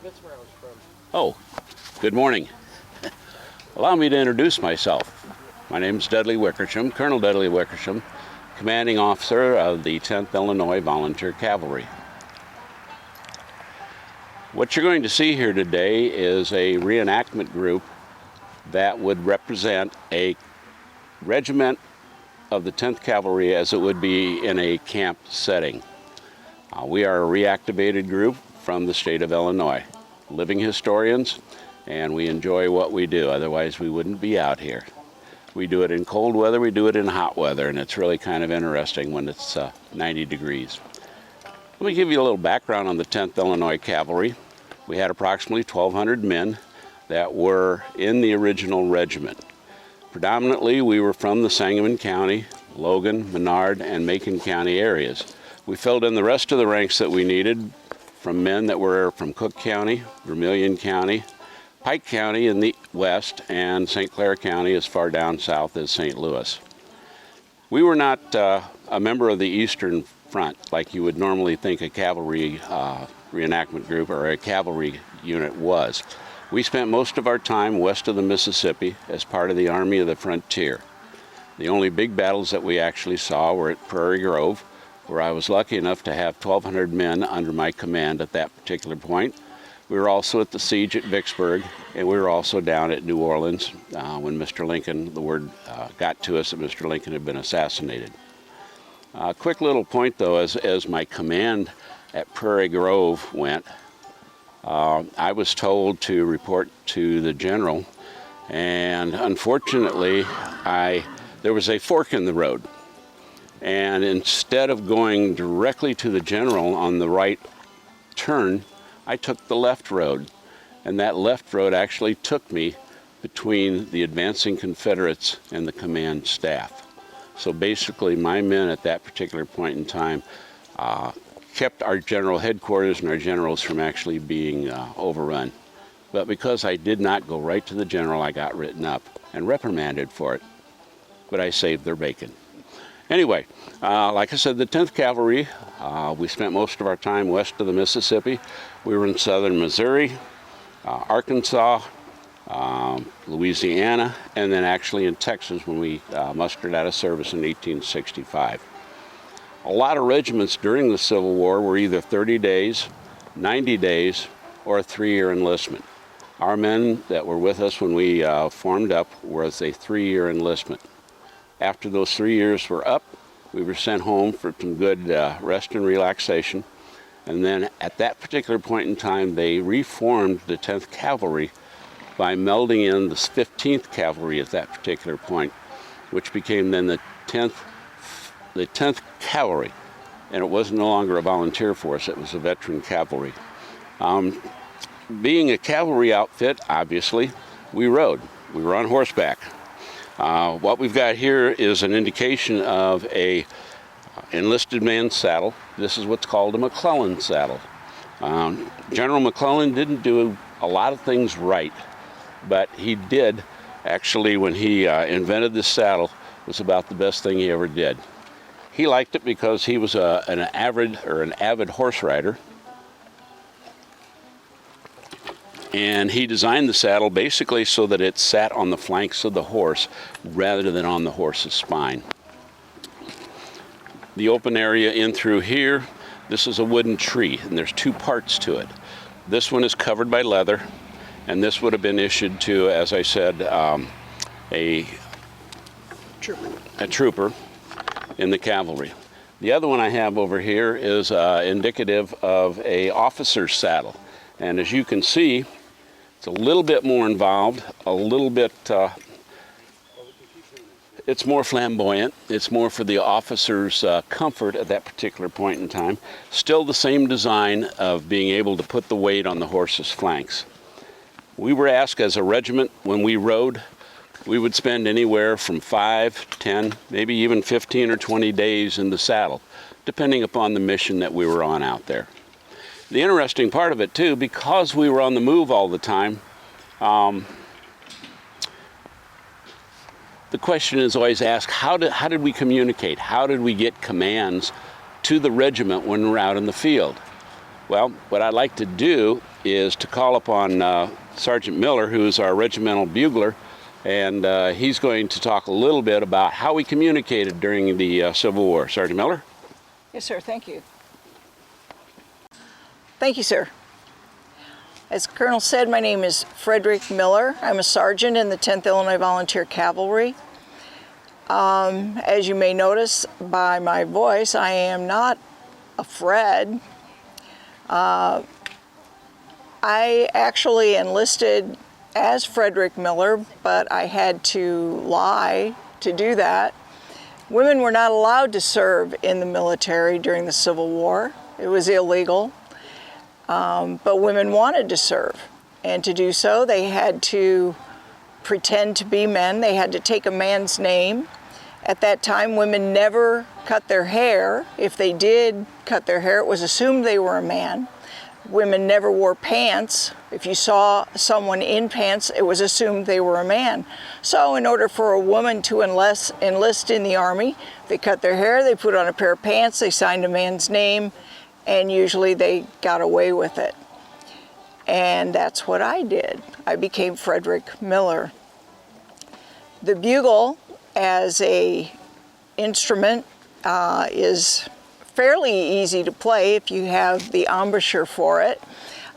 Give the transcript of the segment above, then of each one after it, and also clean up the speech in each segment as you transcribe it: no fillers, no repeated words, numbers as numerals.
That's where I was from. Oh, good morning. Allow me to introduce myself. My name is Dudley Wickersham, Colonel Dudley Wickersham, commanding officer of the 10th Illinois Volunteer Cavalry. What you're going to see here today is a reenactment group that would represent a regiment of the 10th Cavalry as it would be in a camp setting. We are a reactivated group from the state of Illinois, living historians, and we enjoy what we do, otherwise we wouldn't be out here. We do it in cold weather, we do it in hot weather, and it's really kind of interesting when it's 90 degrees. Let me give you a little background on the 10th Illinois Cavalry. We had approximately 1,200 men that were in the original regiment. Predominantly, we were from the Sangamon County, Logan, Menard, and Macon County areas. We filled in the rest of the ranks that we needed from men that were from Cook County, Vermilion County, Pike County in the west, and St. Clair County as far down south as St. Louis. We were not a member of the Eastern Front like you would normally think a cavalry reenactment group or a cavalry unit was. We spent most of our time west of the Mississippi as part of the Army of the Frontier. The only big battles that we actually saw were at Prairie Grove, where I was lucky enough to have 1,200 men under my command at that particular point. We were also at the siege at Vicksburg, and we were also down at New Orleans when Mr. Lincoln, the word got to us that Mr. Lincoln had been assassinated. Quick little point though, as my command at Prairie Grove went, I was told to report to the general, and unfortunately there was a fork in the road, and instead of going directly to the general on the right turn, I took the left road, and that left road actually took me between the advancing Confederates and the command staff. So basically my men at that particular point in time kept our general headquarters and our generals from actually being overrun. But because I did not go right to the general, I got written up and reprimanded for it. But I saved their bacon. Anyway, like I said, the 10th Cavalry, we spent most of our time west of the Mississippi. We were in southern Missouri, Arkansas, Louisiana, and then actually in Texas when we mustered out of service in 1865. A lot of regiments during the Civil War were either 30 days, 90 days, or a 3-year enlistment. Our men that were with us when we formed up was a 3-year enlistment. After those 3 years were up, we were sent home for some good rest and relaxation. And then at that particular point in time, they reformed the 10th Cavalry by melding in the 15th Cavalry at that particular point, which became then the 10th Cavalry, and it was no longer a volunteer force, it was a veteran cavalry. Being a cavalry outfit, obviously, we rode. We were on horseback. What we've got here is an indication of a enlisted man's saddle. This is what's called a McClellan saddle. General McClellan didn't do a lot of things right, but he did actually, when he invented this saddle, was about the best thing he ever did. He liked it because he was an avid horse rider, and he designed the saddle basically so that it sat on the flanks of the horse rather than on the horse's spine. The open area in through here, this is a wooden tree, and there's 2 parts to it. This one is covered by leather, and this would have been issued to, as I said, a trooper in the cavalry. The other one I have over here is indicative of a officer's saddle, and as you can see, it's a little bit more involved, a little bit it's more flamboyant, it's more for the officer's comfort at that particular point in time. Still the same design of being able to put the weight on the horse's flanks. We were asked as a regiment when we rode, we would spend anywhere from 5, 10, maybe even 15 or 20 days in the saddle, depending upon the mission that we were on out there. The interesting part of it too, because we were on the move all the time, the question is always asked, how did we communicate? How did we get commands to the regiment when we're out in the field? Well, what I like to do is to call upon Sergeant Miller, who is our regimental bugler, and he's going to talk a little bit about how we communicated during the Civil War. Sergeant Miller? Yes, sir. Thank you. Thank you, sir. As the Colonel said, my name is Frederick Miller. I'm a sergeant in the 10th Illinois Volunteer Cavalry. As you may notice by my voice, I am not a Fred. I actually enlisted as Frederick Miller, but I had to lie to do that. Women were not allowed to serve in the military during the Civil War. It was illegal. But women wanted to serve, and to do so they had to pretend to be men. They had to take a man's name. At that time, women never cut their hair. If they did cut their hair, it was assumed they were a man. Women never wore pants. If you saw someone in pants, it was assumed they were a man. So in order for a woman to enlist in the Army, they cut their hair, they put on a pair of pants, they signed a man's name, and usually they got away with it. And that's what I did. I became Frederick Miller. The bugle as a instrument is fairly easy to play if you have the embouchure for it.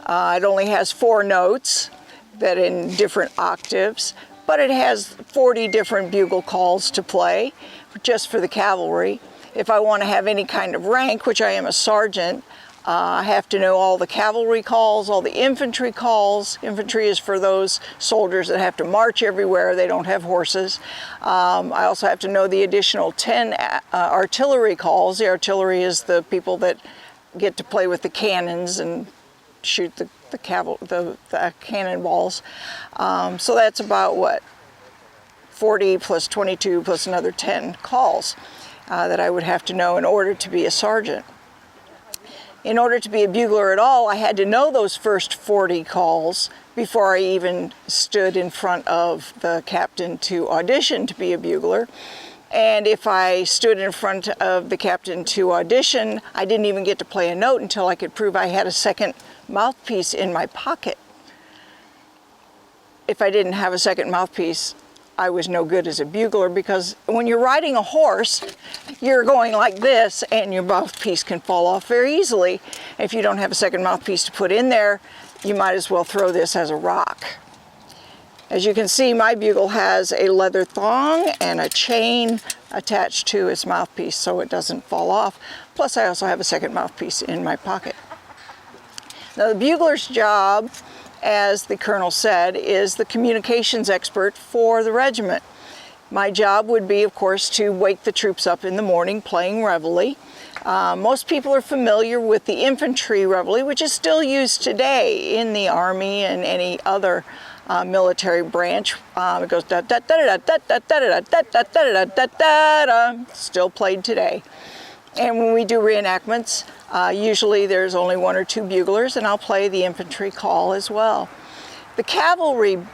It only has 4 notes that in different octaves, but it has 40 different bugle calls to play just for the cavalry. If I want to have any kind of rank, which I am a sergeant, I have to know all the cavalry calls, all the infantry calls. Infantry is for those soldiers that have to march everywhere. They don't have horses. I also have to know the additional 10 artillery calls. The artillery is the people that get to play with the cannons and shoot the cannonballs. So that's about what? 40 plus 22 plus another 10 calls that I would have to know in order to be a sergeant. In order to be a bugler at all, I had to know those first 40 calls before I even stood in front of the captain to audition to be a bugler. And if I stood in front of the captain to audition, I didn't even get to play a note until I could prove I had a second mouthpiece in my pocket. If I didn't have a second mouthpiece, I was no good as a bugler, because when you're riding a horse, you're going like this and your mouthpiece can fall off very easily. If you don't have a second mouthpiece to put in there, you might as well throw this as a rock. As you can see, my bugle has a leather thong and a chain attached to its mouthpiece so it doesn't fall off. Plus, I also have a second mouthpiece in my pocket. Now, the bugler's job, as the colonel said, is the communications expert for the regiment. My job would be, of course, to wake the troops up in the morning playing reveille. Most people are familiar with the infantry reveille, which is still used today in the Army and any other military branch. It goes da da da da da da da da da da da da da da, still played today. And when we do reenactments, usually there's only 1 or 2 buglers, and I'll play the infantry call as well. The cavalry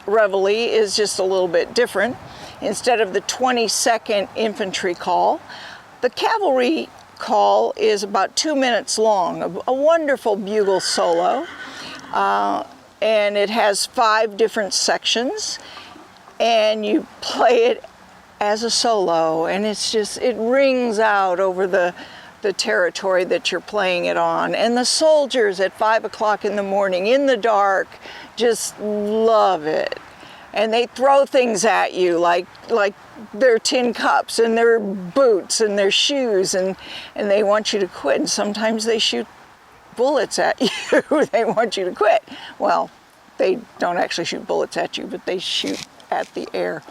reveille is just a little bit different. Instead of the 20-second infantry call, the cavalry call is about 2 minutes long, a wonderful bugle solo, and it has 5 different sections, and you play it as a solo, and it rings out over the territory that you're playing it on. And the soldiers at 5 o'clock in the morning in the dark just love it. And they throw things at you like their tin cups and their boots and their shoes, and they want you to quit. And sometimes they shoot bullets at you. They want you to quit. Well, they don't actually shoot bullets at you, but they shoot at the air.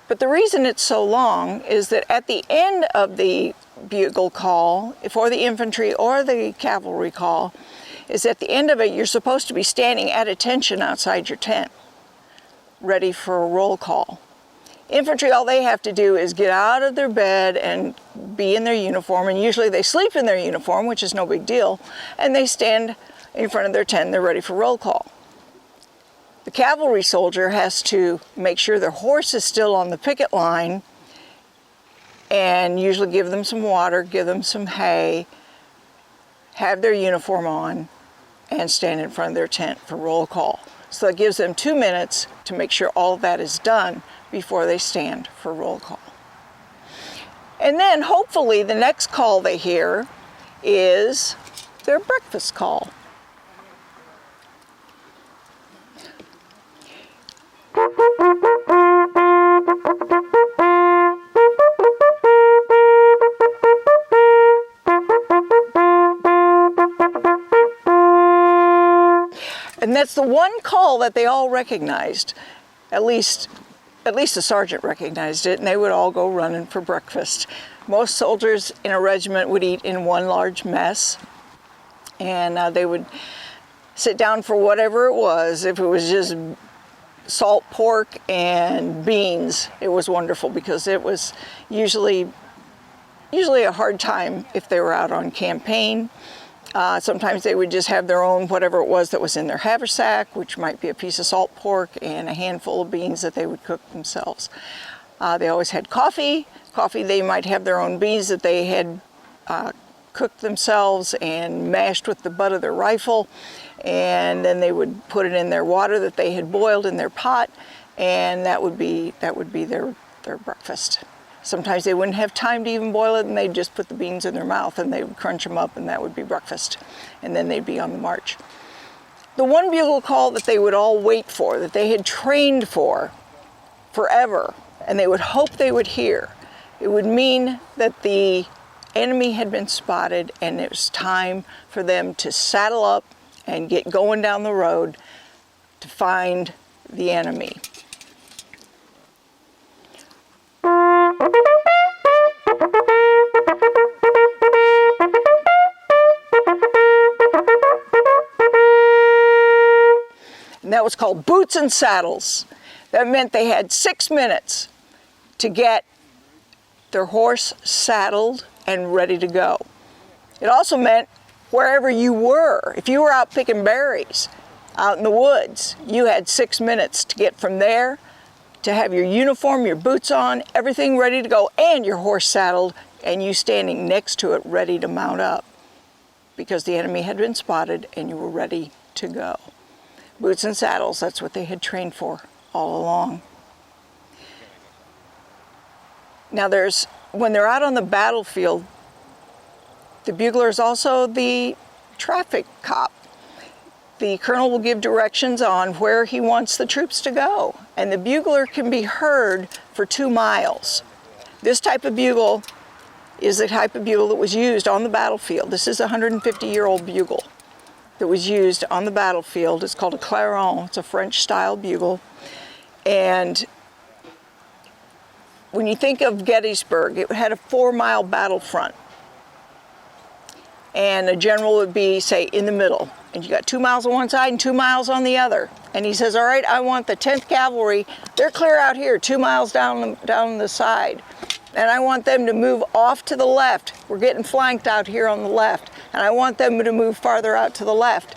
But the reason it's so long is that at the end of the bugle call, for the infantry or the cavalry call, is at the end of it, you're supposed to be standing at attention outside your tent, ready for a roll call. Infantry, all they have to do is get out of their bed and be in their uniform, and usually they sleep in their uniform, which is no big deal, and they stand in front of their tent and they're ready for roll call. The cavalry soldier has to make sure their horse is still on the picket line and usually give them some water, give them some hay, have their uniform on, and stand in front of their tent for roll call. So it gives them 2 minutes to make sure all of that is done before they stand for roll call. And then hopefully the next call they hear is their breakfast call. And that's the one call that they all recognized. At least the sergeant recognized it, and they would all go running for breakfast. Most soldiers in a regiment would eat in one large mess, and they would sit down for whatever it was. If it was just salt pork and beans, it was wonderful, because it was usually a hard time if they were out on campaign. Sometimes they would just have their own, whatever it was that was in their haversack, which might be a piece of salt pork and a handful of beans that they would cook themselves. They always had coffee. They might have their own beans that they had cooked themselves and mashed with the butt of their rifle, and then they would put it in their water that they had boiled in their pot, and that would be their breakfast. Sometimes they wouldn't have time to even boil it, and they'd just put the beans in their mouth and they would crunch them up, and that would be breakfast. And then they'd be on the march. The one bugle call that they would all wait for, that they had trained for forever, and they would hope they would hear, it would mean that the enemy had been spotted and it was time for them to saddle up and get going down the road to find the enemy. And that was called boots and saddles. That meant they had 6 minutes to get their horse saddled and ready to go. It also meant wherever you were, if you were out picking berries out in the woods, you had 6 minutes to get from there to have your uniform, your boots on, everything ready to go, and your horse saddled, and you standing next to it ready to mount up, because the enemy had been spotted and you were ready to go. Boots and saddles, that's what they had trained for all along. Now when they're out on the battlefield, the bugler is also the traffic cop. The colonel will give directions on where he wants the troops to go, and the bugler can be heard for 2 miles. This type of bugle is the type of bugle that was used on the battlefield. This is a 150-year-old bugle that was used on the battlefield. It's called a clairon. It's a French-style bugle. And when you think of Gettysburg, it had a 4-mile battlefront. And a general would be, say, in the middle. And you got 2 miles on one side and 2 miles on the other. And he says, all right, I want the 10th Cavalry. They're clear out here, 2 miles down the side. And I want them to move off to the left. We're getting flanked out here on the left. And I want them to move farther out to the left.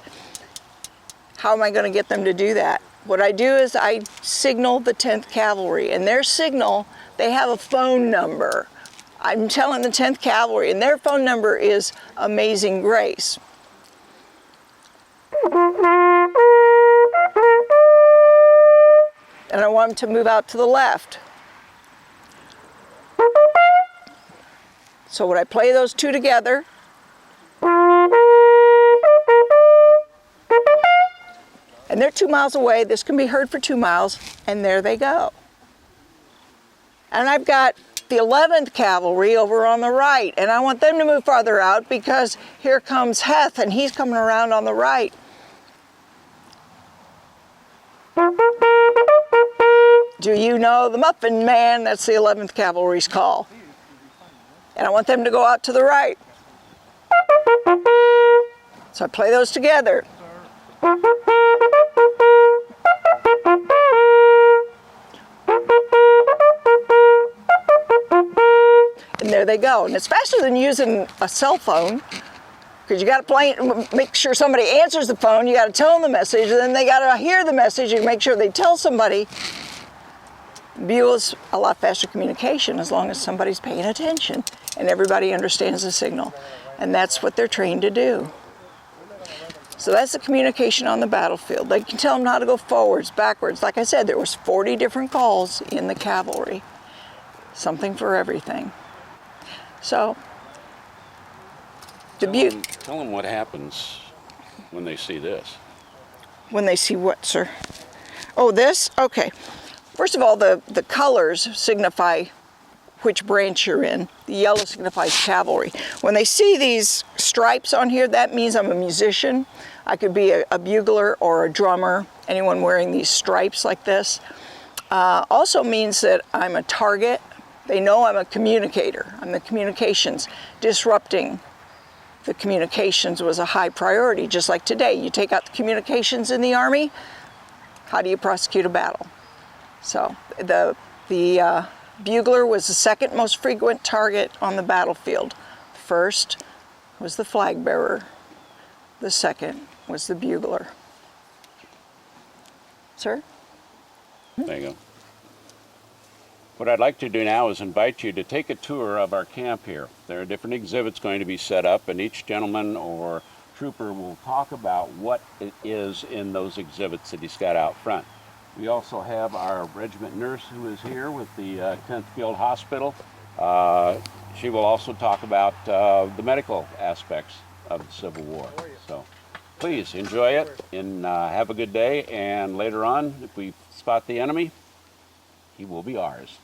How am I going to get them to do that? What I do is I signal the 10th Cavalry. And their signal, they have a phone number. I'm telling the 10th Cavalry, and their phone number is Amazing Grace. And I want them to move out to the left. So when I play those two together, and they're 2 miles away, this can be heard for 2 miles, and there they go. And I've got the 11th Cavalry over on the right, and I want them to move farther out because here comes Heth, and he's coming around on the right. Do you know the Muffin Man? That's the 11th Cavalry's call. And I want them to go out to the right. So I play those together. And there they go. And it's faster than using a cell phone, because you got to make sure somebody answers the phone. You got to tell them the message, and then they got to hear the message and make sure they tell somebody. Bugle's a lot faster communication as long as somebody's paying attention and everybody understands the signal. And that's what they're trained to do. So that's the communication on the battlefield. They can tell them how to go forwards, backwards. Like I said, there was 40 different calls in the cavalry. Something for everything. So, Tell them what happens when they see this. when they see what, sir? Oh, this? Okay. First of all, the colors signify which branch you're in. The yellow signifies cavalry. When they see these stripes on here, that means I'm a musician. I could be a bugler or a drummer, anyone wearing these stripes like this. Also means that I'm a target. They know I'm a communicator. I'm the communications. Disrupting the communications was a high priority, just like today. You take out the communications in the Army, how do you prosecute a battle? So the bugler was the second most frequent target on the battlefield. First was the flag bearer. The second was the bugler. Sir? There you go. What I'd like to do now is invite you to take a tour of our camp here. There are different exhibits going to be set up, and each gentleman or trooper will talk about what it is in those exhibits that he's got out front. We also have our regiment nurse who is here with the 10th Field Hospital. She will also talk about the medical aspects of the Civil War. So please enjoy it and have a good day. And later on, if we spot the enemy, he will be ours.